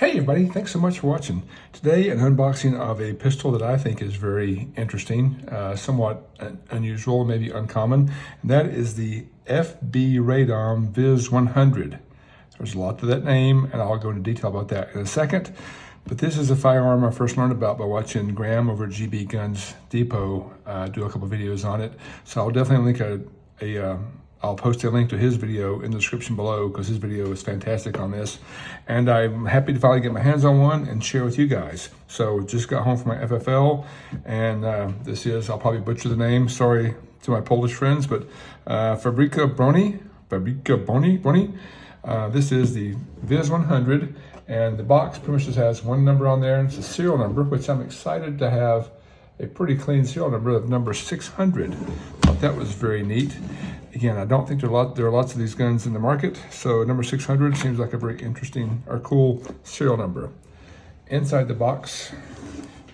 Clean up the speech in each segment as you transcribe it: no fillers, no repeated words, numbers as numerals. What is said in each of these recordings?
Hey everybody, thanks so much for watching. Today an unboxing of a pistol that I think is very interesting, somewhat unusual, maybe uncommon, and that is the FB Radom VIS 100. There's a lot to that name, and I'll go into detail about that in a second. But this is a firearm I first learned about by watching Graham over at GB Guns Depot do a couple videos on it. So I'll definitely link I'll post a link to his video in the description below because his video is fantastic on this. And I'm happy to finally get my hands on one and share with you guys. So just got home from my FFL, and this is, I'll probably butcher the name, sorry to my Polish friends, but Fabrica Broni, this is the VIS 100, and the box pretty much just has one number on there, and it's a serial number, which I'm excited to have a pretty clean serial number of number 600. Thought that was very neat. Again, I don't think there are lots of these guns in the market, so number 600 seems like a very interesting or cool serial number. Inside the box,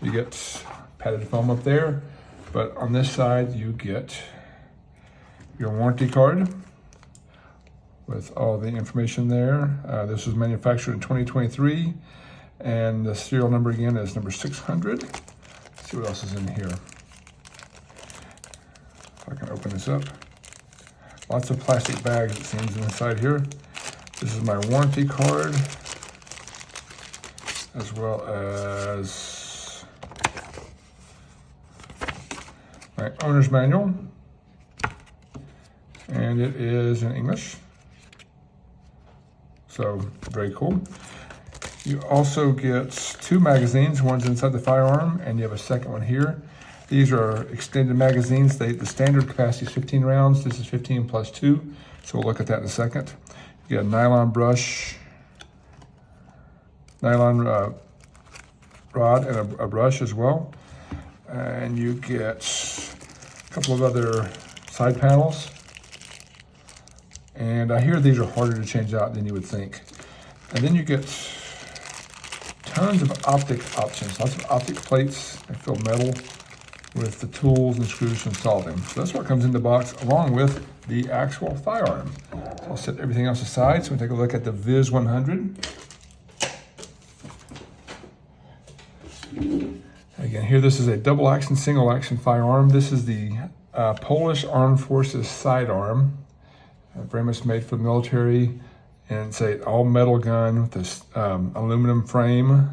you get padded foam up there, but on this side you get your warranty card with all the information there. This was manufactured in 2023, and the serial number again is number 600. Let's see what else is in here. If I can open this up. Lots of plastic bags, it seems, inside here. This is my warranty card, as well as my owner's manual, and it is in English, so very cool. You also get two magazines. One's inside the firearm, and you have a second one here. These are extended magazines. The standard capacity is 15 rounds. This is 15 plus 2, so we'll look at that in a second. You get a nylon brush, nylon rod, and a brush as well. And you get a couple of other side panels. And I hear these are harder to change out than you would think. And then you get tons of optic options, lots of optic plates. They feel metal, with the tools and screws to install them. So that's what comes in the box, along with the actual firearm. So I'll set everything else aside, so we take a look at the VIS 100. Again, here this is a double action, single action firearm. This is the Polish Armed Forces Sidearm, very much made for the military, and it's an all metal gun with this aluminum frame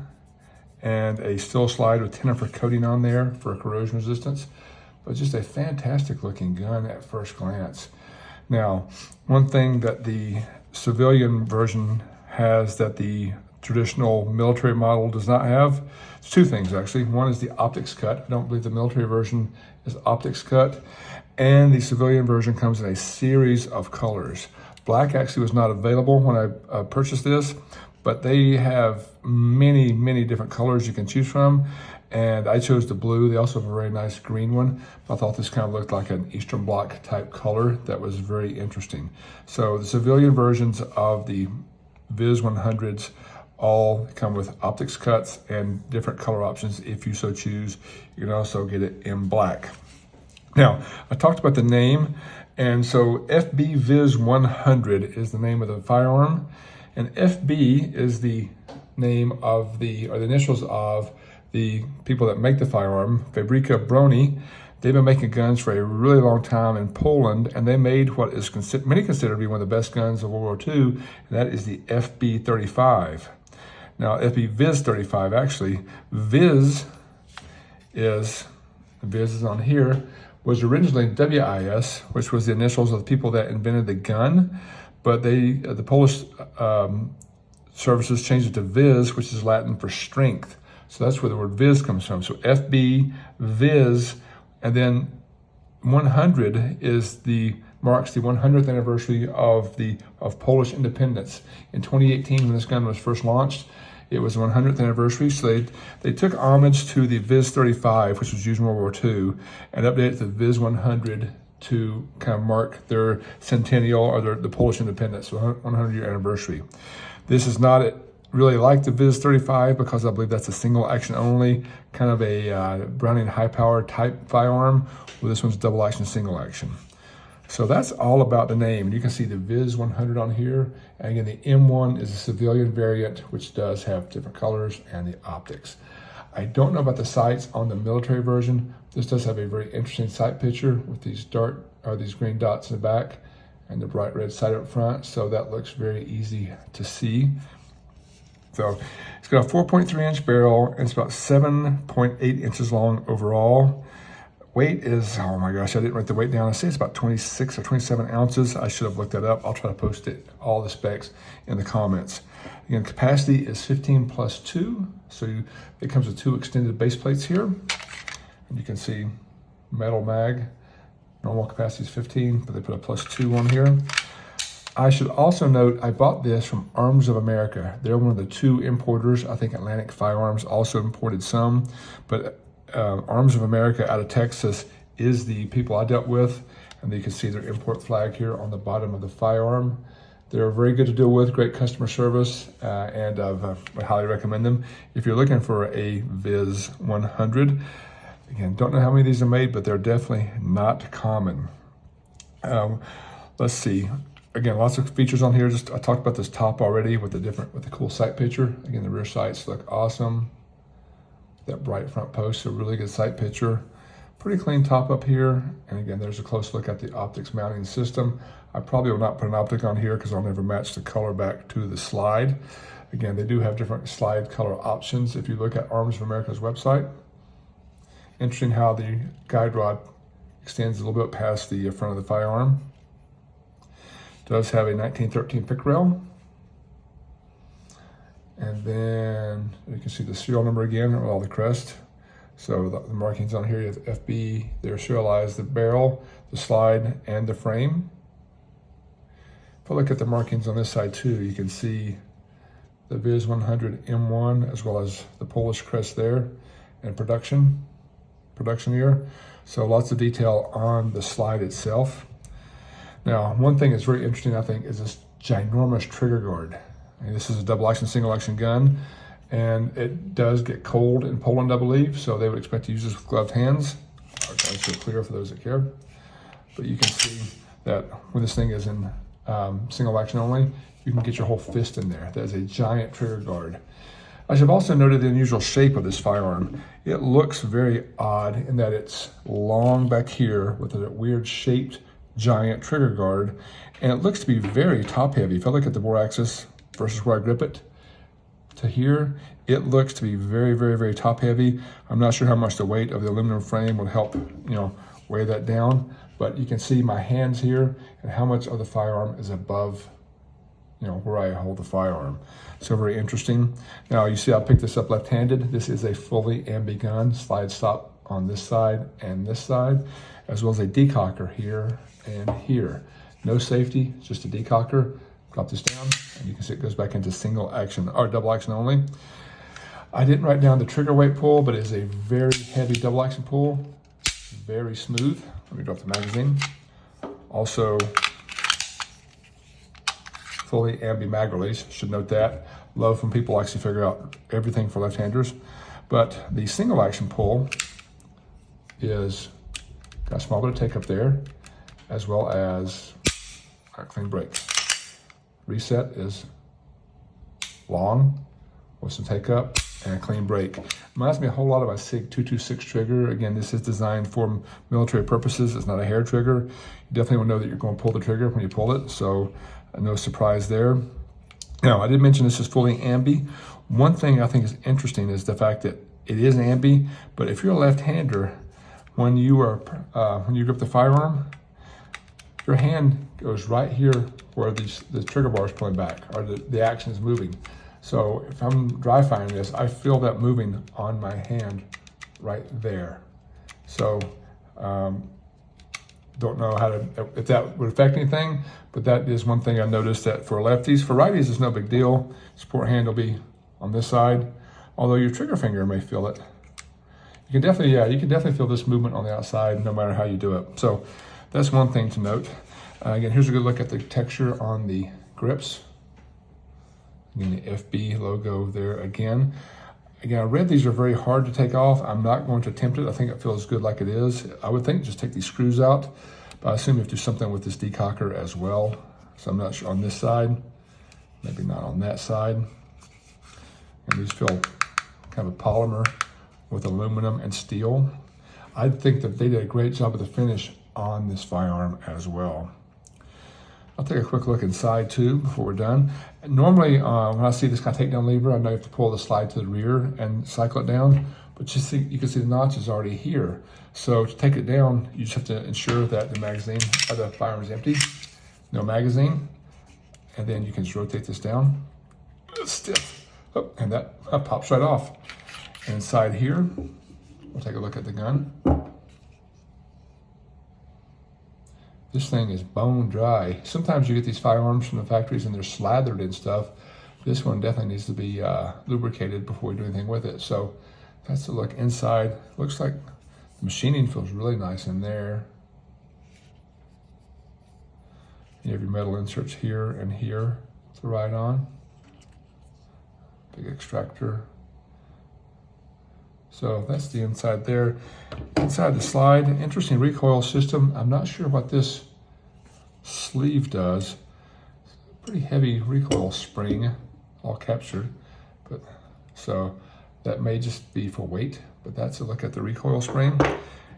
and a steel slide with tinnifer coating on there for corrosion resistance. But just a fantastic looking gun at first glance. Now, one thing that the civilian version has that the traditional military model does not have, it's two things actually. One is the optics cut. I don't believe the military version is optics cut. And the civilian version comes in a series of colors. Black actually was not available when I purchased this, but they have many, many different colors you can choose from. And I chose the blue. They also have a very nice green one. I thought this kind of looked like an Eastern Bloc type color that was very interesting. So the civilian versions of the VIS 100s all come with optics cuts and different color options if you so choose. You can also get it in black. Now, I talked about the name, and so FB VIS 100 is the name of the firearm. And FB is the name of or the initials of the people that make the firearm, Fabrica Broni. They've been making guns for a really long time in Poland, and they made what is many consider to be one of the best guns of World War II, and that is the FB 35. Now, FB VIS 35, actually, VIS is on here, was originally WIS, which was the initials of the people that invented the gun. But the Polish services changed it to VIS, which is Latin for strength. So that's where the word VIS comes from. So FB, VIS, and then 100 marks the 100th anniversary of Polish independence. In 2018, when this gun was first launched, it was the 100th anniversary. So they took homage to the VIS 35, which was used in World War II, and updated it to the VIS 100 to kind of mark their centennial or the Polish independence, so 100-year anniversary. This is not really like the VIS 35 because I believe that's a single action only, kind of a Browning high power type firearm, where this one's double action, single action. So that's all about the name. And you can see the VIS 100 on here. And again, the M1 is a civilian variant, which does have different colors and the optics. I don't know about the sights on the military version. This does have a very interesting sight picture with these these green dots in the back and the bright red sight up front. So that looks very easy to see. So it's got a 4.3-inch barrel and it's about 7.8 inches long overall. Weight is, oh my gosh, I didn't write the weight down. I say it's about 26 or 27 ounces. I should have looked that up. I'll try to post all the specs in the comments. Again, capacity is 15 plus 2. So it comes with 2 extended base plates here. And you can see metal mag. Normal capacity is 15, but they put a plus 2 on here. I should also note, I bought this from Arms of America. They're one of the 2 importers. I think Atlantic Firearms also imported some, but Arms of America out of Texas is the people I dealt with, and you can see their import flag here on the bottom of the firearm. They're very good to deal with, great customer service, and I highly recommend them. If you're looking for a VIS 100, again, don't know how many of these are made, but they're definitely not common. Let's see. Again, lots of features on here. I talked about this top already with the cool sight picture. Again, the rear sights look awesome. That bright front post, a really good sight picture. Pretty clean top up here. And again, there's a close look at the optics mounting system. I probably will not put an optic on here because I'll never match the color back to the slide. Again, they do have different slide color options if you look at Arms of America's website. Interesting how the guide rod extends a little bit past the front of the firearm. Does have a 1913 pick rail. And then you can see the serial number again, or all the crest. So the markings on here, you have FB, they're serialized, the barrel, the slide, and the frame. If I look at the markings on this side too, you can see the VIS 100 M1, as well as the Polish crest there, and production year. So lots of detail on the slide itself. Now, one thing that's very interesting, I think, is this ginormous trigger guard. And this is a double action, single action gun, and it does get cold in Poland, I believe, so they would expect to use this with gloved hands. I'll try to make it clear for those that care. But you can see that when this thing is in single action only, you can get your whole fist in there. That is a giant trigger guard. I should have also noted the unusual shape of this firearm. It looks very odd in that it's long back here with a weird shaped giant trigger guard, and it looks to be very top heavy. If I look at the bore axis versus where I grip it to here, it looks to be very, very, very top heavy. I'm not sure how much the weight of the aluminum frame would help, weigh that down, but you can see my hands here and how much of the firearm is above, where I hold the firearm. So very interesting. Now you see I picked this up left-handed. This is a fully ambi gun, slide stop on this side and this side, as well as a decocker here and here. No safety, just a decocker. Drop this down, and you can see it goes back into single action or double action only. I didn't write down the trigger weight pull, but it is a very heavy double action pull, very smooth. Let me drop the magazine. Also, fully ambi mag release, should note that. Love when people actually figure out everything for left-handers. But the single action pull is got a small bit of take up there, as well as a clean break. Reset is long with some take up and a clean break. Reminds me a whole lot of a SIG 226 trigger. Again, this is designed for military purposes. It's not a hair trigger. You definitely will know that you're going to pull the trigger when you pull it, so no surprise there. Now, I did mention this is fully ambi. One thing I think is interesting is the fact that it is ambi, but if you're a left-hander, when you grip the firearm, your hand goes right here where the trigger bar is pulling back, or the action is moving. So if I'm dry firing this, I feel that moving on my hand right there. So don't know if that would affect anything, but that is one thing I noticed that for lefties. For righties, it's no big deal. Support hand will be on this side, although your trigger finger may feel it. You can definitely feel this movement on the outside no matter how you do it. So that's one thing to note. Again, here's a good look at the texture on the grips. Again, the FB logo there again. Again, I read these are very hard to take off. I'm not going to attempt it. I think it feels good like it is. I would think just take these screws out. But I assume you have to do something with this decocker as well. So I'm not sure on this side, maybe not on that side. And these feel kind of a polymer with aluminum and steel. I think that they did a great job of the finish on this firearm as well. I'll take a quick look inside too before we're done. Normally, when I see this kind of takedown lever, I know you have to pull the slide to the rear and cycle it down, but you can see the notch is already here. So to take it down, you just have to ensure that the magazine or the firearm is empty, no magazine, and then you can just rotate this down. It's stiff, oh, and that pops right off. And inside here, we'll take a look at the gun. This thing is bone dry. Sometimes you get these firearms from the factories and they're slathered and stuff. This one definitely needs to be lubricated before we do anything with it. So that's the look inside. Looks like the machining feels really nice in there. You have your metal inserts here and here to ride on. Big extractor. So that's the inside there. Inside the slide, interesting recoil system. I'm not sure what this sleeve does. It's a pretty heavy recoil spring, all captured. But so that may just be for weight, but that's a look at the recoil spring.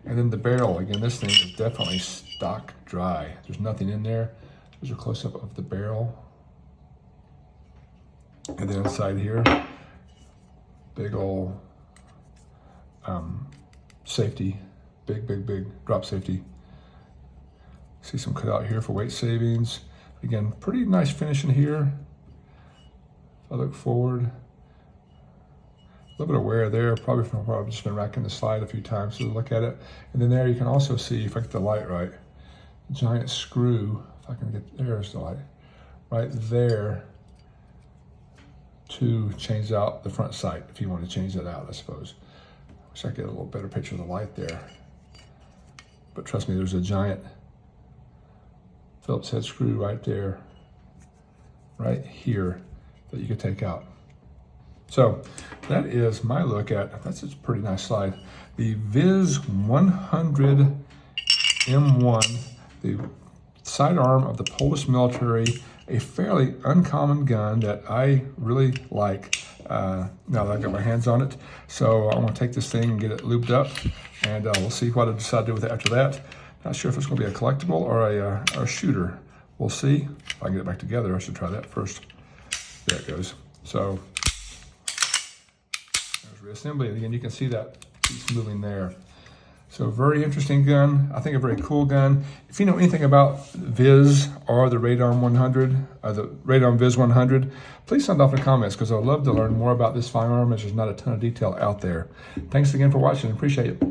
And then the barrel, again, this thing is definitely stock dry. There's nothing in there. There's a close-up of the barrel. And then inside here, big old safety, big drop safety. See some cutout here for weight savings. Again, pretty nice finish in here. If I look forward, a little bit of wear there, probably from where I've just been racking the slide a few times to look at it. And then there you can also see, if I get the light right, giant screw, if I can get, there's the light, right there to change out the front sight, if you want to change that out, I suppose. Wish I could get a little better picture of the light there. But trust me, there's a giant Phillips head screw right there, right here, that you could take out. So that is my look at, that's a pretty nice slide. The VIS 100 M1, the sidearm of the Polish military, a fairly uncommon gun that I really like now that I got my hands on it. So I'm gonna take this thing and get it lubed up, and we'll see what I decide to do with it after that. Not sure if it's gonna be a collectible or a shooter. We'll see. If I can get it back together, I should try that first. There it goes. So there's reassembly, and again, you can see that piece moving there. So very interesting gun. I think a very cool gun. If you know anything about VIS or the Radom 100, the Radom VIS 100, please send off in the comments, because I'd love to learn more about this firearm, as there's not a ton of detail out there. Thanks again for watching. Appreciate it.